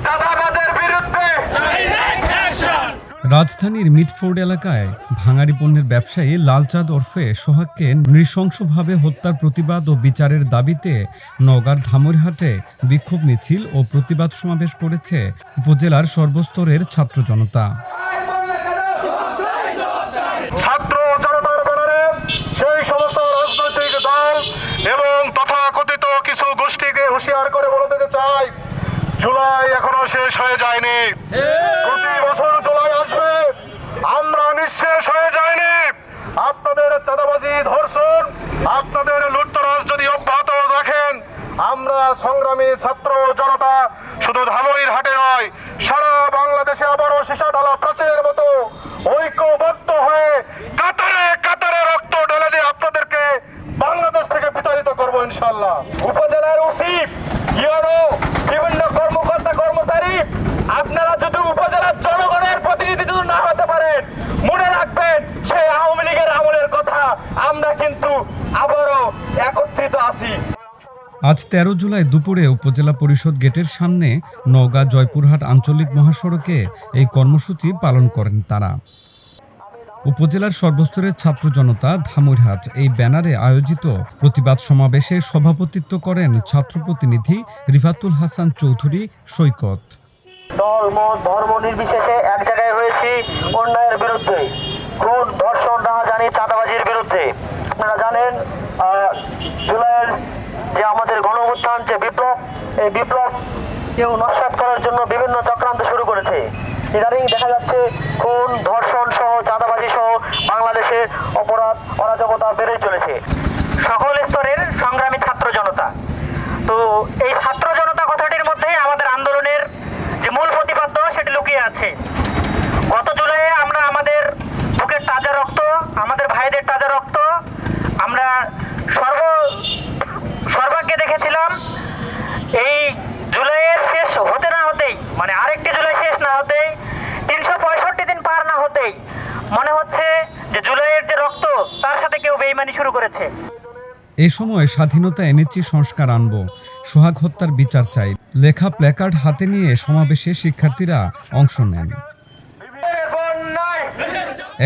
চাঁদাবাজের বিরুদ্ধে রাজধানীর মিটফোর্ড এলাকায় ভাঙাড়ি পণ্যের ব্যবসায়ী লালচাঁদ ওরফে সোহাগকে নৃশংসভাবে হত্যার প্রতিবাদ ও বিচারের দাবিতে নওগাঁর ধামইরহাটে বিক্ষোভ মিছিল ও প্রতিবাদ সমাবেশ করেছে উপজেলার সর্বস্তরের ছাত্র জনতা। ছাত্র জনতার ব্যানারে সেই সমস্ত রাজনৈতিক দল এবং তথাকথিত কিছু গোষ্ঠীকে হুঁশিয়ার করে বলতে চাই, জুলাই এখনো শেষ হয়ে যায়নি। প্রতি বছর জুলাই আসবে, আমরা নিঃশেষ হয়ে যায়নি। আপনাদের চাঁদাবাজি, ধর্ষণ, আপনাদের লুটতরাজ যদি অব্যাহত রাখেন, আমরা সংগ্রামী ছাত্র জনতা শুধু ধামইরহাটে নয়, সারা বাংলাদেশে আবারও সীসাঢালা প্রাচীরের মতো ঐক্যবদ্ধ হয়ে কাতারে কাতারে রক্ত ঢেলে দিয়ে আপনাদেরকে বাংলাদেশ থেকে বিতাড়িত করবো ইনশাল্লাহ। উপজেলার ওসি, ইউনো, বিভিন্ন কর্মকর্তা কর্মচারী, আপনারা যদি উপজেলার জনগণের প্রতিনিধি যদি না হতে পারেন, মনে রাখবেন সেই আওয়ামী লীগের আমলের কথা। আমরা কিন্তু আবারও একত্রিত আছি। আজ 13 জুলাই দুপুরে উপজেলা পরিষদ গেটের সামনে নওগাঁ জয়পুরহাট আঞ্চলিক মহাসড়কে এই কর্মসূচি পালন করেন তারা। উপজেলার সর্বস্তরের ছাত্র জনতা ধামইরহাট এই ব্যানারে আয়োজিত প্রতিবাদ সমাবেশে সভাপতিত্ব করেন ছাত্র প্রতিনিধি রিফাতুল হাসান চৌধুরী সৈকত। দল, মত, ধর্ম নির্বিশেষে এক জায়গায় হয়েছি অন্যায়ের বিরুদ্ধে, খুন, ধর্ষণ, রাহাজানি, চাঁদাবাজির বিরুদ্ধে। আপনারা জানেন জুলাইয়ের যে আমাদের গণঅভ্যুত্থান, যে বিপ্লব, এই বিপ্লব কেউ নস্যাৎ করার জন্য বিভিন্ন চক্রান্ত শুরু করেছে। ইদানিং দেখা যাচ্ছে খুন, ধর্ষণ সহ চাঁদাবাজি সহ বাংলাদেশে অপরাধ অরাজকতা বেড়ে চলেছে। সকল স্তরের সংগ্রামী ছাত্র জনতা, তো এই ছাত্র জনতা কথাটির মধ্যে আমাদের আন্দোলনের যে মূল প্রতিপাদ্য সেটি লুকিয়ে আছে। গত জুলাইয়ে আমরা আমাদের বুকের তাজা রক্ত, আমাদের ভাইদের তাজা রক্ত আমরা সর্বাগ্যে দেখেছিলাম। এই জুলাইয়ের শেষ হতে না হতেই, মানে আরেকটি জুলাই শেষ না হতেই, 365 দিন পার না হতেই মনে হচ্ছে যে জুলাইয়ের যে রক্ত তার সাথে কেউ বেইমানি শুরু করেছে। এ সময় স্বাধীনতা এনেছি, সংস্কার আনব, সোহাগ হত্যার বিচার চাই লেখা প্ল্যাকার্ড হাতে নিয়ে সমাবেশে শিক্ষার্থীরা অংশ নেন।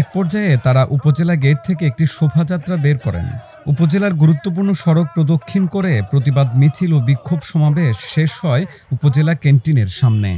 এক পর্যায়ে তারা উপজেলা গেট থেকে একটি শোভাযাত্রা বের করেন। উপজেলার গুরুত্বপূর্ণ সড়ক প্রদক্ষিণ করে প্রতিবাদ মিছিল ও বিক্ষোভ সমাবেশ শেষ হয় উপজেলা ক্যান্টিনের সামনে।